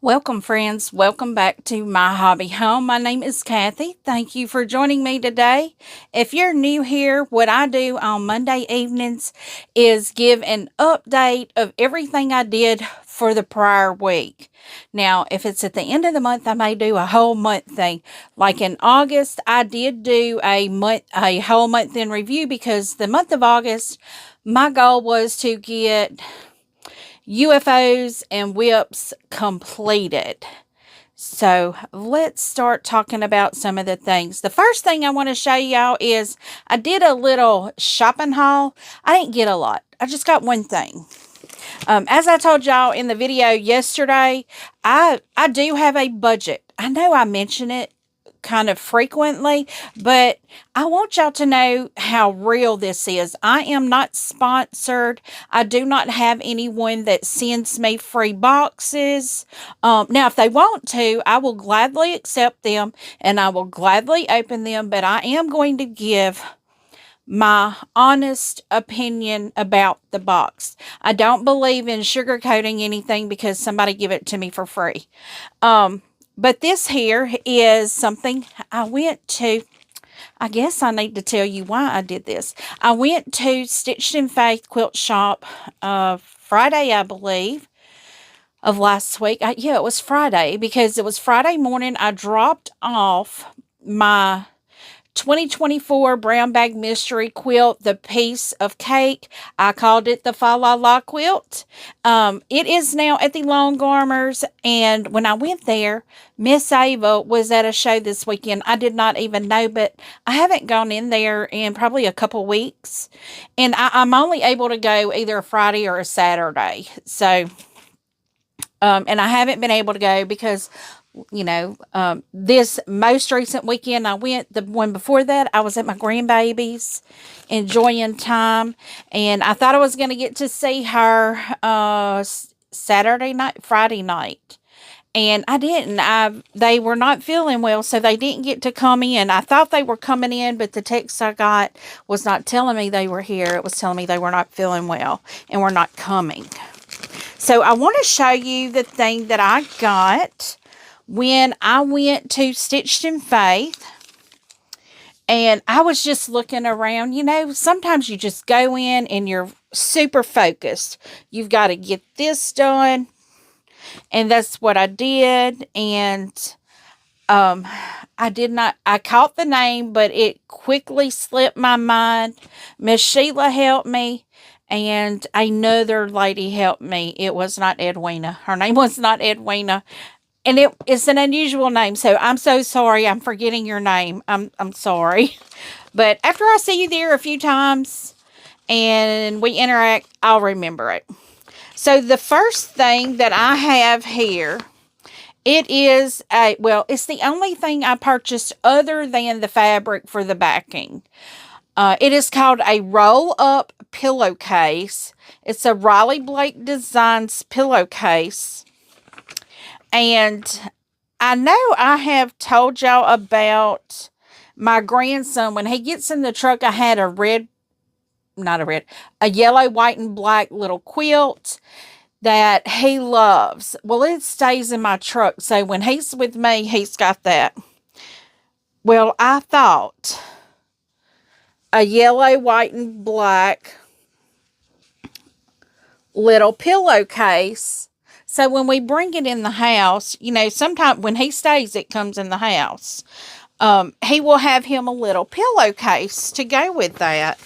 Welcome, friends. Welcome back to My Hobby Home. My name is Kathy. Thank you for joining me today. If you're new here, what I do on Monday evenings is give an update of everything I did for the prior week. Now, if it's at the end of the month, I may do a whole month thing. Like in August, I did do a whole month in review because the month of August, my goal was to get UFOs and whips completed. So let's start talking about some of the things. The first thing I want to show y'all is I did a little shopping haul. I didn't get a lot. I just got one thing. As I told y'all in the video yesterday, I do have a budget. I know I mention it kind of frequently, but I want y'all to know how real this is. I am not sponsored. I do not have anyone that sends me free boxes. Now, if they want to, I will gladly accept them and I will gladly open them, but I am going to give my honest opinion about the box. I don't believe in sugarcoating anything because somebody give it to me for free. But this here is something I went to. I guess I need to tell you why I did this. I went to Stitched in Faith Quilt Shop Friday, I believe, of last week. Yeah, it was Friday because it was Friday morning. I dropped off my 2024 brown bag mystery quilt, the piece of cake. I called it the Fa La La quilt. It is now at the Long Armors, and when I went there, Miss Ava was at a show this weekend. I did not even know, but I haven't gone in there in probably a couple weeks, and I'm only able to go either a Friday or a Saturday. So, and I haven't been able to go because this most recent weekend I went, the one before that, I was at my grandbaby's enjoying time. And I thought I was going to get to see her Saturday night, Friday night. And I didn't. They were not feeling well, so they didn't get to come in. I thought they were coming in, but the text I got was not telling me they were here. It was telling me they were not feeling well and were not coming. So I want to show you the thing that I got when I went to Stitched in Faith, and I was just looking around. Sometimes you just go in and you're super focused. You've got to get this done, and that's what I did. And I caught the name, but it quickly slipped my mind. Miss Sheila helped me, and another lady helped me. It was not Edwina. Her name was not Edwina. And it's an unusual name, so I'm so sorry. I'm forgetting your name. I'm sorry. But after I see you there a few times and we interact, I'll remember it. So the first thing that I have here, it's the only thing I purchased other than the fabric for the backing. It is called a roll-up pillowcase. It's a Riley Blake Designs pillowcase. And I know I have told y'all about my grandson. When he gets in the truck, I had a yellow, white, and black little quilt that he loves. Well, it stays in my truck. So when he's with me, he's got that. Well, I thought a yellow, white, and black little pillowcase. So when we bring it in the house, sometimes when he stays, it comes in the house. He will have him a little pillowcase to go with that.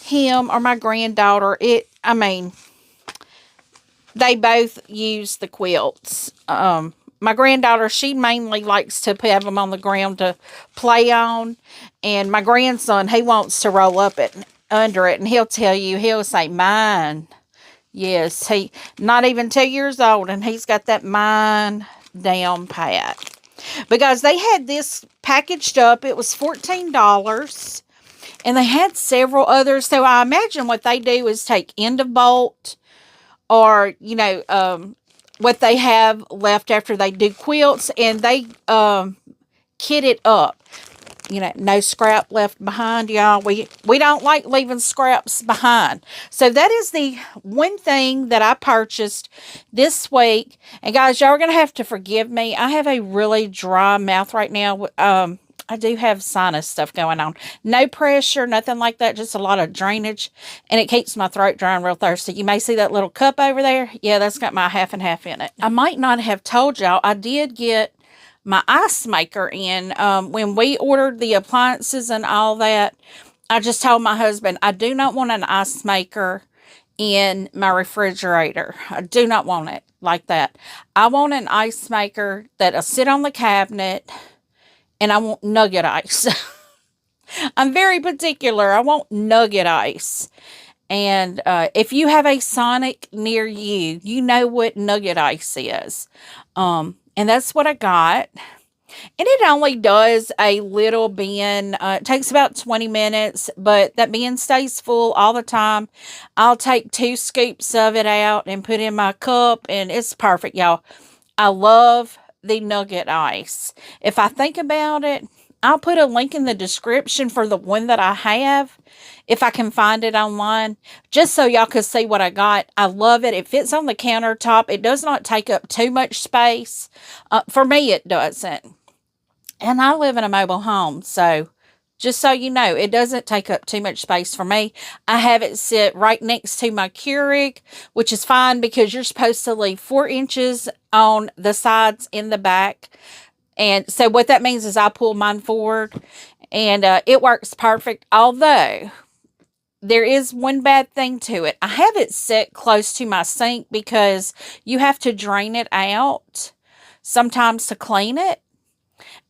Him or my granddaughter, they both use the quilts. My granddaughter, she mainly likes to have them on the ground to play on. And my grandson, he wants to roll up under it. And he'll say, mine. Yes, he not even 2 years old, and he's got that mine down pat. Because they had this packaged up. It was $14, and they had several others. So I imagine what they do is take end of bolt, or what they have left after they do quilts, and they kit it up. you know, no scrap left behind, y'all. We don't like leaving scraps behind. So that is the one thing that I purchased this week. And guys, y'all are going to have to forgive me. I have a really dry mouth right now. I do have sinus stuff going on. No pressure, nothing like that, just a lot of drainage. And it keeps my throat dry and real thirsty. You may see that little cup over there. Yeah, that's got my half and half in it. I might not have told y'all, I did get my ice maker in. When we ordered the appliances and all that, I just told my husband, I do not want an ice maker in my refrigerator. I do not want it like that. I want an ice maker that'll sit on the cabinet, and I want Nugget ice. I'm very particular. I want Nugget ice. And if you have a Sonic near you, you know what Nugget ice is. And that's what I got. And it only does a little bin. It takes about 20 minutes, but that bin stays full all the time. I'll take 2 scoops of it out and put in my cup, and it's perfect, y'all. I love the Nugget ice. If I think about it, I'll put a link in the description for the one that I have, if I can find it online, just so y'all can see what I got. I love it. It fits on the countertop. It does not take up too much space. For me, it doesn't. And I live in a mobile home, so just so you know, it doesn't take up too much space for me. I have it sit right next to my Keurig, which is fine because you're supposed to leave 4 inches on the sides in the back. And so what that means is I pull mine forward, and it works perfect. Although there is one bad thing to it. I have it set close to my sink because you have to drain it out sometimes to clean it.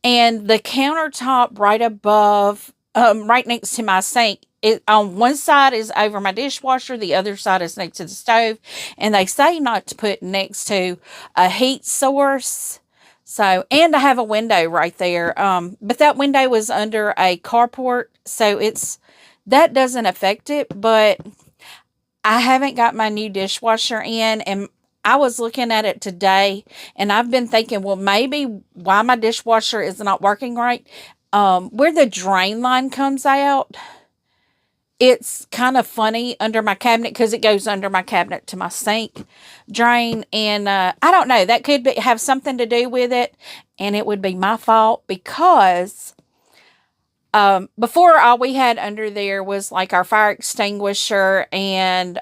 And the countertop right above, right next to my sink, on one side is over my dishwasher, the other side is next to the stove. And they say not to put next to a heat source. So, and I have a window right there. But that window was under a carport, so that doesn't affect it. But I haven't got my new dishwasher in, and I was looking at it today, and I've been thinking, well, maybe why my dishwasher is not working right. Where the drain line comes out, it's kind of funny under my cabinet because it goes under my cabinet to my sink drain. And I don't know, that could have something to do with it, and it would be my fault because before, all we had under there was like our fire extinguisher and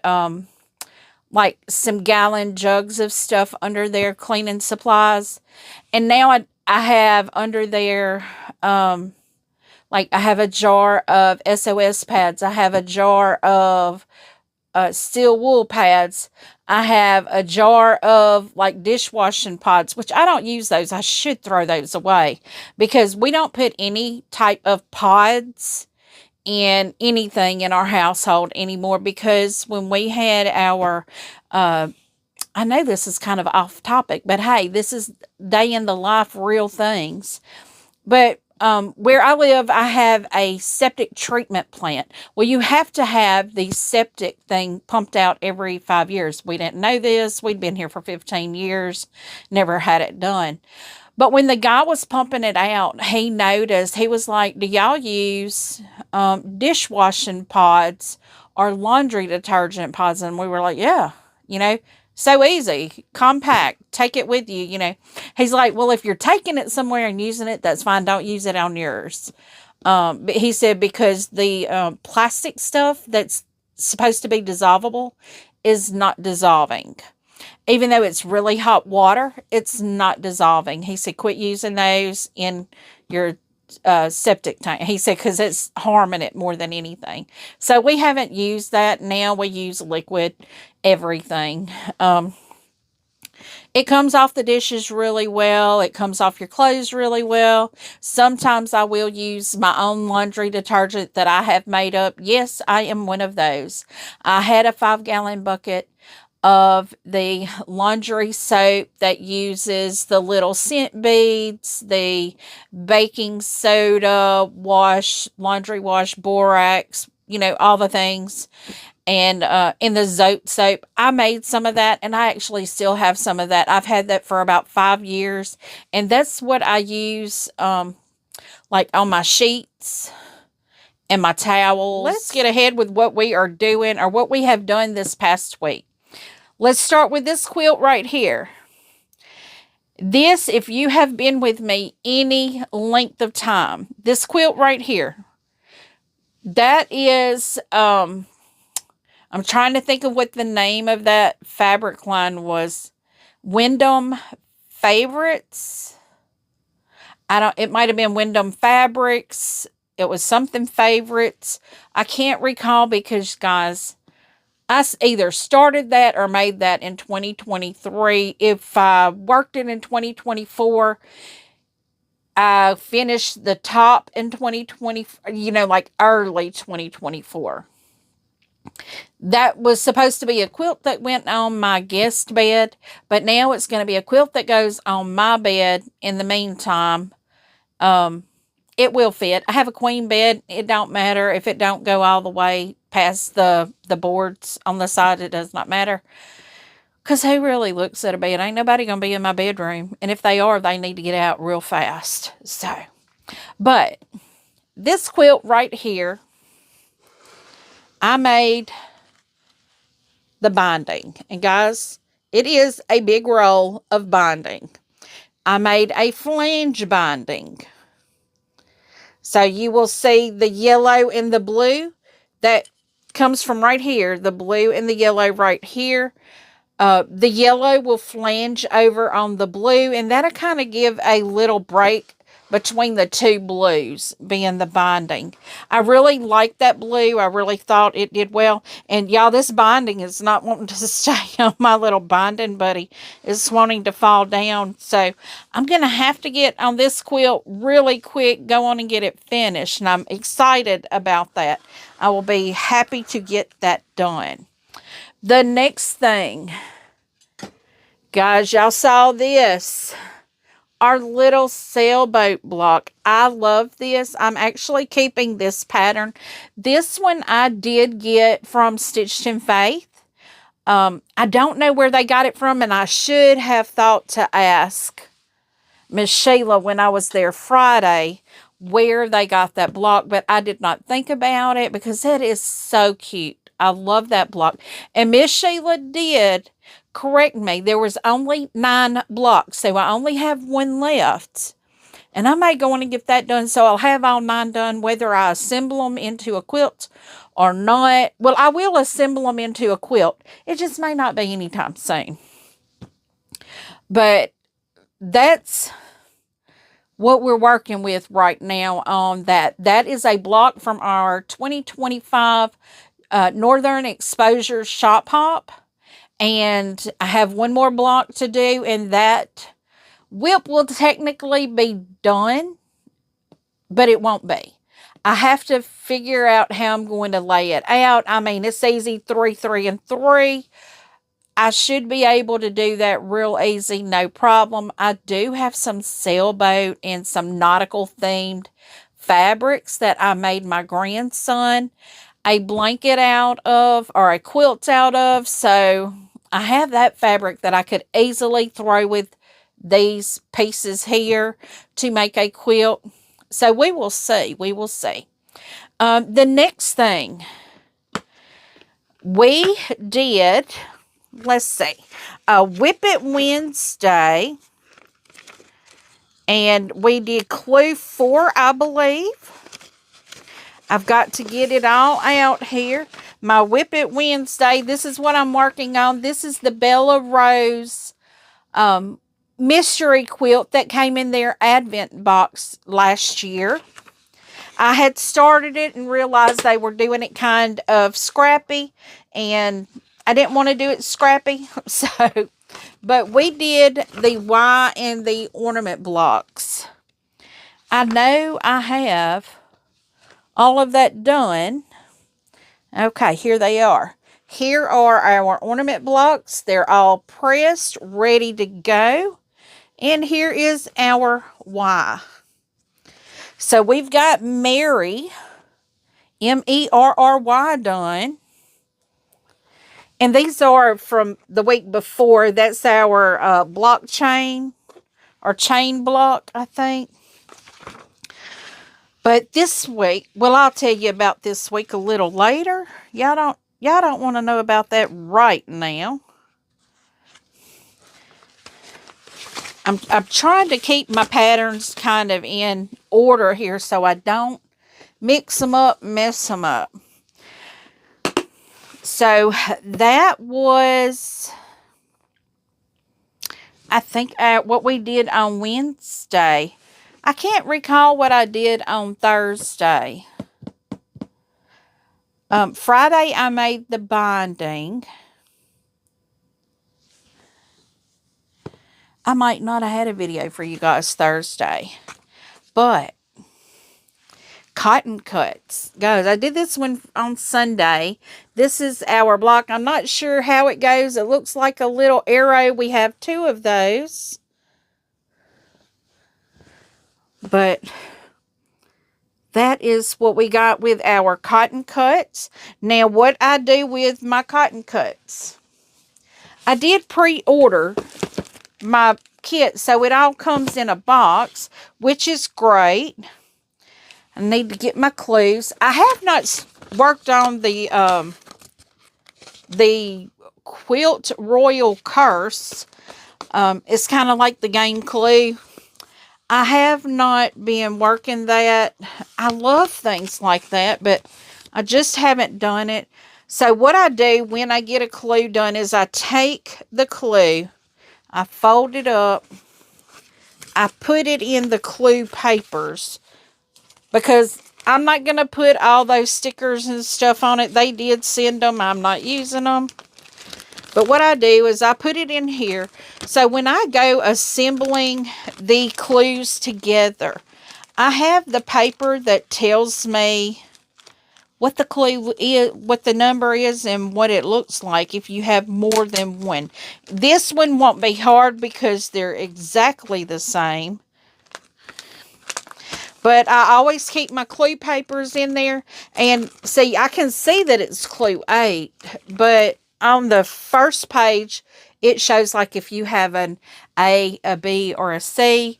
like some gallon jugs of stuff under there, cleaning supplies. And now I have under there, like I have a jar of SOS pads. I have a jar of steel wool pads. I have a jar of like dishwashing pods, which I don't use those. I should throw those away because we don't put any type of pods in anything in our household anymore, because when we had our I know this is kind of off topic, but hey, this is day in the life, real things. But where I live, I have a septic treatment plant. Well, you have to have the septic thing pumped out every 5 years. We didn't know this. We'd been here for 15 years, never had it done. But when the guy was pumping it out, he noticed, he was like, do y'all use dishwashing pods or laundry detergent pods? And we were like, yeah, so easy, compact, take it with you, He's like, well, if you're taking it somewhere and using it, that's fine. Don't use it on yours. But he said because the plastic stuff that's supposed to be dissolvable is not dissolving. Even though it's really hot water, it's not dissolving. He said, quit using those in your septic tank. He said, because it's harming it more than anything. So we haven't used that. Now we use liquid everything. It comes off the dishes really well. It comes off your clothes really well. Sometimes I will use my own laundry detergent that I have made up. Yes, I am one of those. I had a 5-gallon bucket of the laundry soap that uses the little scent beads, the baking soda, laundry wash, borax, all the things. And in the Zote soap, I made some of that, and I actually still have some of that. I've had that for about 5 years, and that's what I use like on my sheets and my towels. Let's get ahead with what we are doing or what we have done this past week. Let's start with this quilt right here. This, if you have been with me any length of time, this quilt right here, that is, I'm trying to think of what the name of that fabric line was. Wyndham Favorites. It might have been Wyndham Fabrics. It was something Favorites. I can't recall because, guys, I either started that or made that in 2023. If I worked it in 2024, I finished the top in 2020, like early 2024. That was supposed to be a quilt that went on my guest bed, but now it's going to be a quilt that goes on my bed in the meantime. It will fit. I have a queen bed. It don't matter if it don't go all the way past the boards on the side. It does not matter. Because who really looks at a bed? Ain't nobody going to be in my bedroom. And if they are, they need to get out real fast. So, but this quilt right here, I made the binding. And guys, it is a big roll of binding. I made a flange binding. So you will see the yellow and the blue that comes from right here. The blue and the yellow right here. The yellow will flange over on the blue, and that'll kind of give a little break between the two blues being the binding. I really like that blue. I really thought it did well. And y'all, this binding is not wanting to stay on my little binding buddy. It's wanting to fall down. So I'm going to have to get on this quilt really quick, go on and get it finished. And I'm excited about that. I will be happy to get that done. The next thing, guys, y'all saw this. Our little sailboat block. I love this. I'm actually keeping this pattern. This one I did get from Stitched in Faith. I don't know where they got it from, and I should have thought to ask Miss Sheila when I was there Friday where they got that block, but I did not think about it because it is so cute. I love that block. And Miss Sheila did correct me. There was only 9 blocks, so I only have 1 left. And I may go on and get that done, so I'll have all 9 done, whether I assemble them into a quilt or not. Well, I will assemble them into a quilt. It just may not be anytime soon. But that's what we're working with right now on that. That is a block from our 2025 Northern Exposure Shop Hop. And I have 1 more block to do, and that whip will technically be done, but it won't be. I have to figure out how I'm going to lay it out. I mean, it's easy, 3, 3, and 3. I should be able to do that real easy, no problem. I do have some sailboat and some nautical themed fabrics that I made my grandson a blanket out of, or a quilt out of. So I have that fabric that I could easily throw with these pieces here to make a quilt. So we will see. We will see. The next thing we did, let's see, Whip It Wednesday. And we did clue 4, I believe. I've got to get it all out here. My Whip It Wednesday, this is what I'm working on. This is the Bella Rose mystery quilt that came in their Advent box last year. I had started it and realized they were doing it kind of scrappy, and I didn't want to do it scrappy. So, but we did the Y and the ornament blocks. I know I have all of that done. Okay, here they are. Here are our ornament blocks. They're all pressed, ready to go. And here is our Y. So we've got Mary, Merry, done. And these are from the week before. That's our block chain, or chain block, I think. But this week, well, I'll tell you about this week a little later. Y'all don't want to know about that right now. I'm trying to keep my patterns kind of in order here so I don't mix them up, mess them up. So that was, I think, what we did on Wednesday. I can't recall what I did on Thursday. Friday, I made the binding. I might not have had a video for you guys Thursday. But cotton cuts. Guys, I did this one on Sunday. This is our block. I'm not sure how it goes. It looks like a little arrow. We have 2 of those. But that is what we got with our cotton cuts. Now, what I do with my cotton cuts. I did pre-order my kit, so it all comes in a box, which is great. I need to get my clues. I have not worked on the Quilt Royal Curse. It's kind of like the game Clue. I have not been working that. I love things like that, but I just haven't done it. So what I do when I get a clue done is I take the clue, I fold it up, I put it in the clue papers, because I'm not going to put all those stickers and stuff on it. They did send them. I'm not using them. But what I do is I put it in here. So when I go assembling the clues together, I have the paper that tells me what the clue is, what the number is, and what it looks like if you have more than one. This one won't be hard because they're exactly the same. But I always keep my clue papers in there. And see, I can see that it's clue 8. But on the first page, it shows like if you have an A, a B, or a C.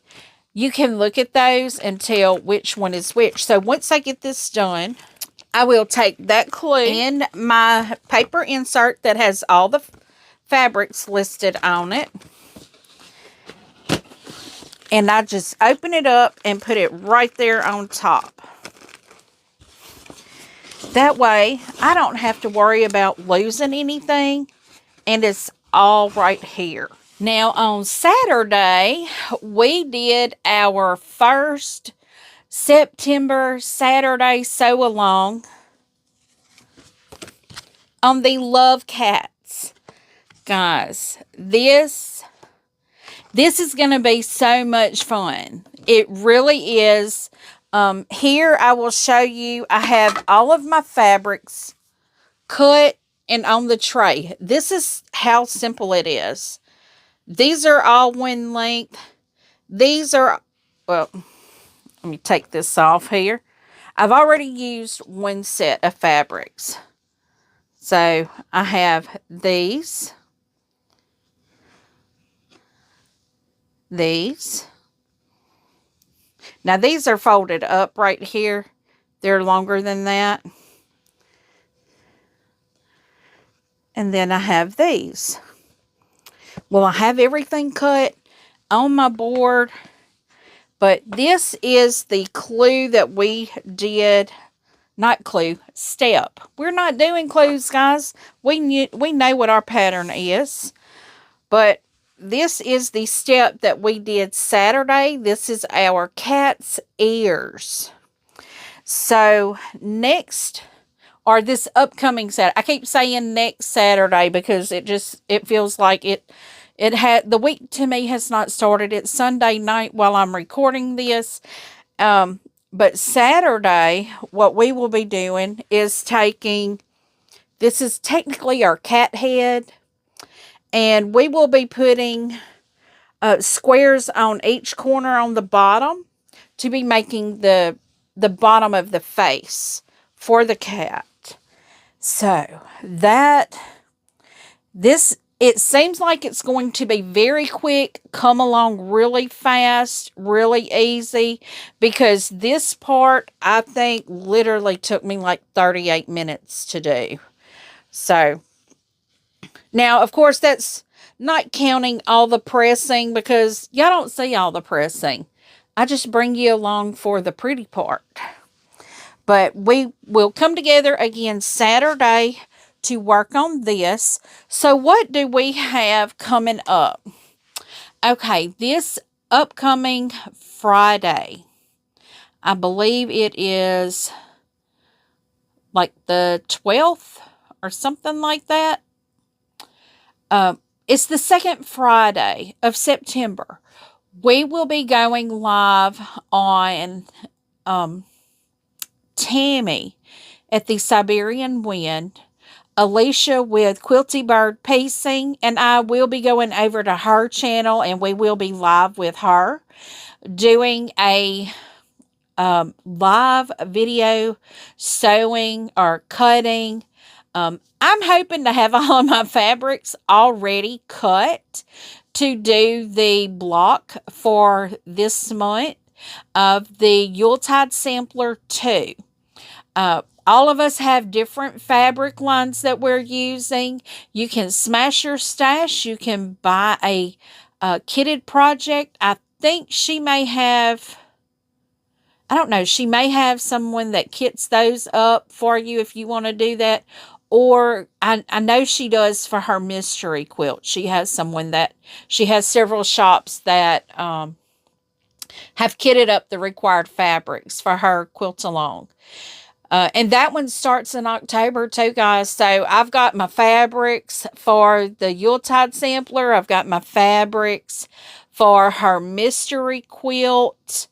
You can look at those and tell which one is which. So once I get this done, I will take that clue in my paper insert that has all the fabrics listed on it. And I just open it up and put it right there on top. That way, I don't have to worry about losing anything. And it's all right here. Now, on Saturday, we did our first September Saturday sew-along on the Love Cats. Guys, this is going to be so much fun. It really is. Here I will show you. I have all of my fabrics cut and on the tray. This is how simple it is. These are all one length. These are, well, let me take this off here. I've already used one set of fabrics. So I have these. These. Now these are folded up right here. They're longer than that. And then I have these. Well, I have everything cut on my board. But this is the clue that we did. Not clue, step. We're not doing clues, guys. We know what our pattern is. But this is the step that we did Saturday. This is our cat's ears. So next, or this upcoming Saturday. I keep saying next Saturday because it feels like the week to me has not started. It's Sunday night while I'm recording this. But Saturday, what we will be doing is this is technically our cat head. And we will be putting squares on each corner on the bottom to be making the bottom of the face for the cat. So this It seems like it's going to be very quick, come along really fast, really easy, because this part, I think, literally took me like 38 minutes to do. So, now, of course, that's not counting all the pressing, because y'all don't see all the pressing. I just bring you along for the pretty part. But we will come together again Saturday to work on this. So what do we have coming up? Okay, this upcoming Friday, I believe it is like the 12th or something like that. It's the second Friday of September. We will be going live on Tammy at the Siberian Wind, Alicia with Quilty Bird Piecing, and I will be going over to her channel, and we will be live with her doing a live video sewing or cutting. I'm hoping to have all of my fabrics already cut to do the block for this month of the Yuletide Sampler 2. All of us have different fabric lines that we're using. You can smash your stash. You can buy a kitted project. I think she may have, I don't know, she may have someone that kits those up for you if you want to do that. Or I know she does for her mystery quilt. She has someone that, she has several shops that have kitted up the required fabrics for her quilt along. And that one starts in October too, guys. So I've got my fabrics for the Yuletide Sampler. I've got my fabrics for her mystery quilt.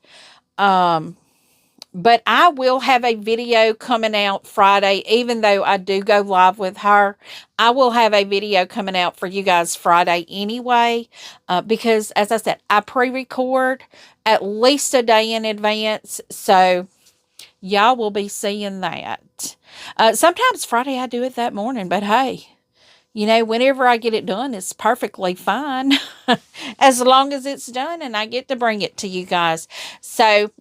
But I will have a video coming out Friday, even though I do go live with her. I will have a video coming out for you guys Friday anyway, because as I said, I pre-record at least a day in advance, so y'all will be seeing that. Sometimes Friday I do it that morning, but hey, you know, whenever I get it done, it's perfectly fine. As long as it's done and I get to bring it to you guys. So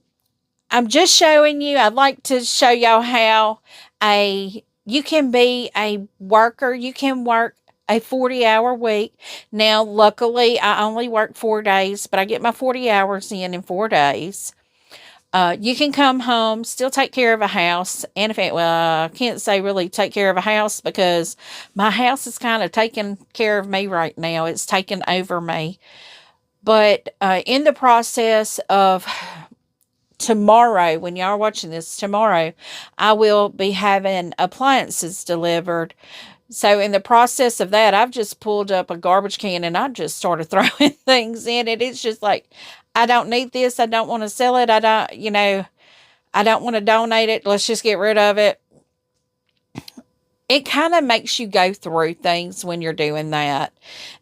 I'm just showing you, I'd like to show y'all how you can be a worker. You can work a 40-hour week. Now, luckily, I only work 4 days, but I get my 40 hours in 4 days. You can come home, still take care of a house, and I can't say really take care of a house, because my house is kind of taking care of me right now. It's taking over me. But in the process of tomorrow, when y'all are watching this, tomorrow, I will be having appliances delivered. So in the process of that, I've just pulled up a garbage can and I just started throwing things in it. It's just like, I don't need this. I don't want to sell it. I don't want to donate it. Let's just get rid of it. It kind of makes you go through things when you're doing that.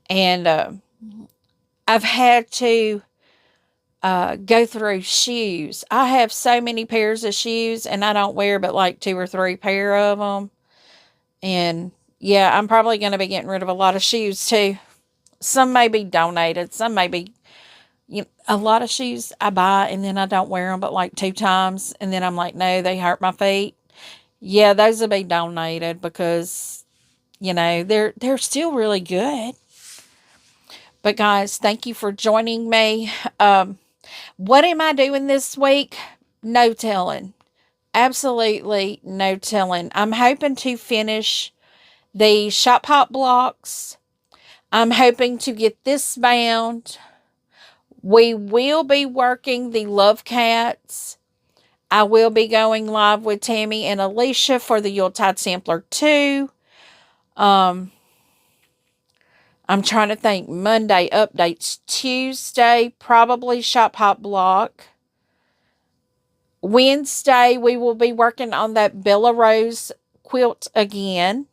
And I've had to go through shoes. I have so many pairs of shoes, and I don't wear but like 2 or 3 pair of them. And yeah, I'm probably going to be getting rid of a lot of shoes too. Some may be donated. Some may be, a lot of shoes I buy and then I don't wear them but like 2 times. And then I'm like, no, they hurt my feet. Yeah, those will be donated, because, they're still really good. But guys, thank you for joining me. What am I doing this week? No telling. Absolutely no telling. I'm hoping to finish the shop hop blocks. I'm hoping to get this bound. We will be working the love cats. I will be going live with Tammy and Alicia for the Yuletide Sampler 2. I'm trying to think. Monday updates. Tuesday, probably shop hop block. Wednesday, we will be working on that Bella Rose quilt again,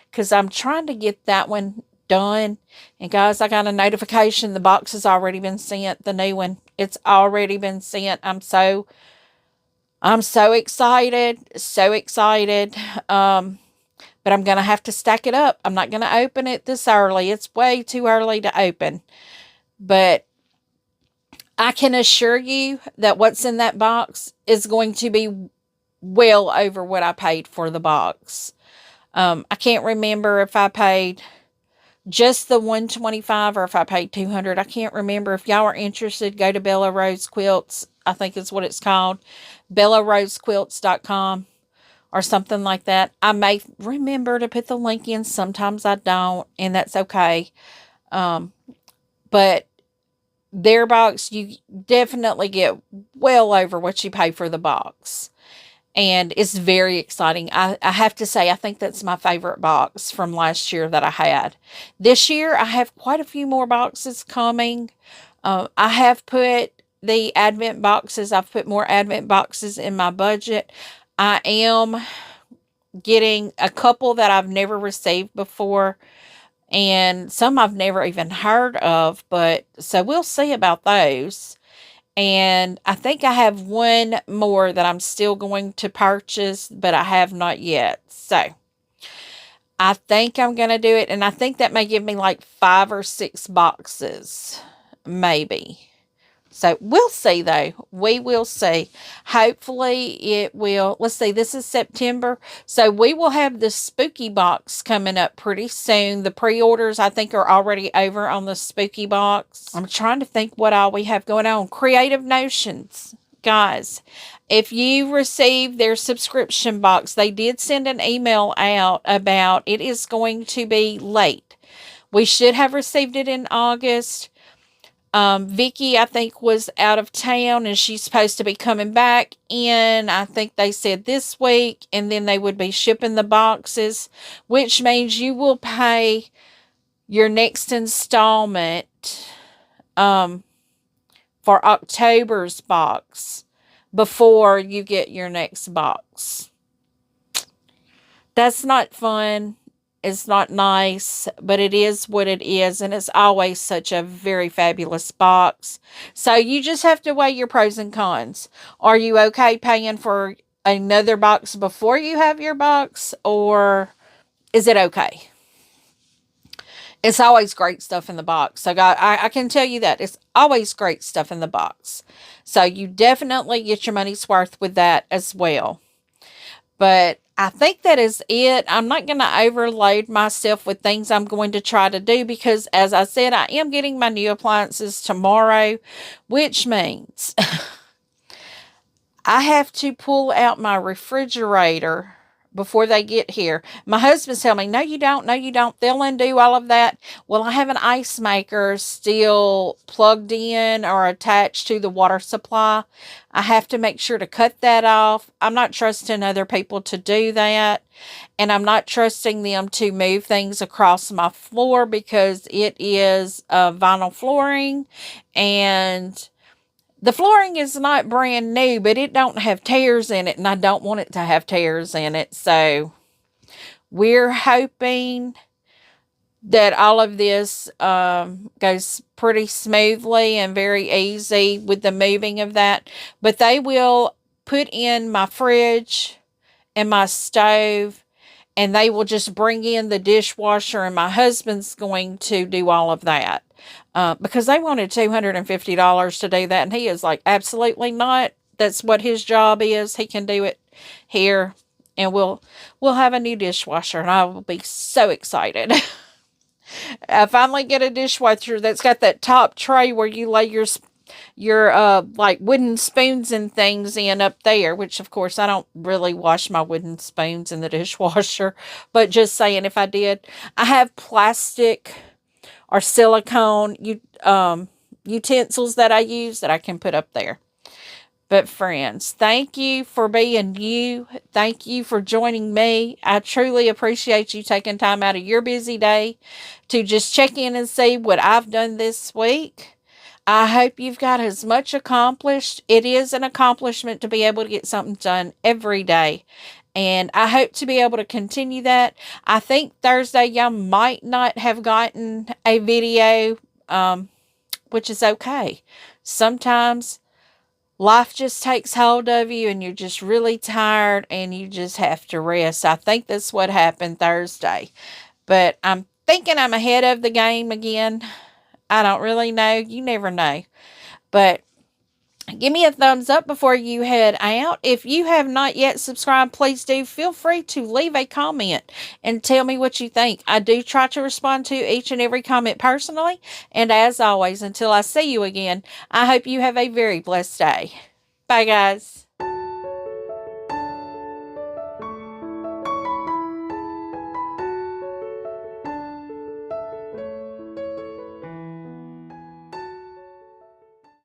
because I'm trying to get that one done. And guys, I got a notification. The box has already been sent. The new one. It's already been sent. I'm so excited. So excited. but I'm going to have to stack it up. I'm not going to open it this early. It's way too early to open. But I can assure you that what's in that box is going to be well over what I paid for the box. I can't remember if I paid just the 125 or if I paid 200. I can't remember. If y'all are interested, go to Bella Rose Quilts. I think is what it's called. BellaRoseQuilts.com or something like that. I may remember to put the link in. Sometimes I don't, and that's okay. But their box, you definitely get well over what you pay for the box. And it's very exciting. I have to say, I think that's my favorite box from last year that I had. This year, I have quite a few more boxes coming. I have put the advent boxes. I've put more advent boxes in my budget. I am getting a couple that I've never received before, and some I've never even heard of. But so we'll see about those. And I think I have one more that I'm still going to purchase, but I have not yet. So I think I'm going to do it. And I think that may give me like 5 or 6 boxes, maybe. So we'll see though. We will see. Hopefully it will. Let's see, this is September. So we will have the spooky box coming up pretty soon. The pre-orders I think are already over on the spooky box. I'm trying to think what all we have going on. Creative Notions. Guys, if you receive their subscription box, they did send an email out about it is going to be late. We should have received it in August. Vicky, I think, was out of town and she's supposed to be coming back in, I think they said this week, and then they would be shipping the boxes, which means you will pay your next installment, for October's box before you get your next box. That's not fun. It's not nice, but it is what it is, and it's always such a very fabulous box. So you just have to weigh your pros and cons. Are you okay paying for another box before you have your box, or is it okay? It's always great stuff in the box. So God, I can tell you that. It's always great stuff in the box. So you definitely get your money's worth with that as well. But I think that is it. I'm not going to overload myself with things I'm going to try to do because, as I said, I am getting my new appliances tomorrow, which means I have to pull out my refrigerator before they get here. My husband's telling me, no, you don't. No, you don't. They'll undo all of that. Well, I have an ice maker still plugged in or attached to the water supply. I have to make sure to cut that off. I'm not trusting other people to do that. And I'm not trusting them to move things across my floor because it is vinyl flooring, and the flooring is not brand new, but it don't have tears in it, and I don't want it to have tears in it. So we're hoping that all of this goes pretty smoothly and very easy with the moving of that. But they will put in my fridge and my stove, and they will just bring in the dishwasher, and my husband's going to do all of that. Because they wanted $250 to do that, and he is like, absolutely not. That's what his job is. He can do it here, and we'll have a new dishwasher, and I will be so excited. I finally get a dishwasher that's got that top tray where you lay your like wooden spoons and things in up there, which of course I don't really wash my wooden spoons in the dishwasher, but just saying, if I did, I have plastic or silicone utensils that I use that I can put up there. But friends, thank you for being you. Thank you for joining me. I truly appreciate you taking time out of your busy day to just check in and see what I've done this week. I hope you've got as much accomplished. It is an accomplishment to be able to get something done every day. And I hope to be able to continue that. I think Thursday y'all might not have gotten a video, which is okay. Sometimes life just takes hold of you and you're just really tired and you just have to rest. I think that's what happened Thursday. But I'm thinking I'm ahead of the game again. I don't really know. You never know. But give me a thumbs up before you head out. If you have not yet subscribed, please do. Feel free to leave a comment and tell me what you think. I do try to respond to each and every comment personally. And as always, until I see you again, I hope you have a very blessed day. Bye, guys.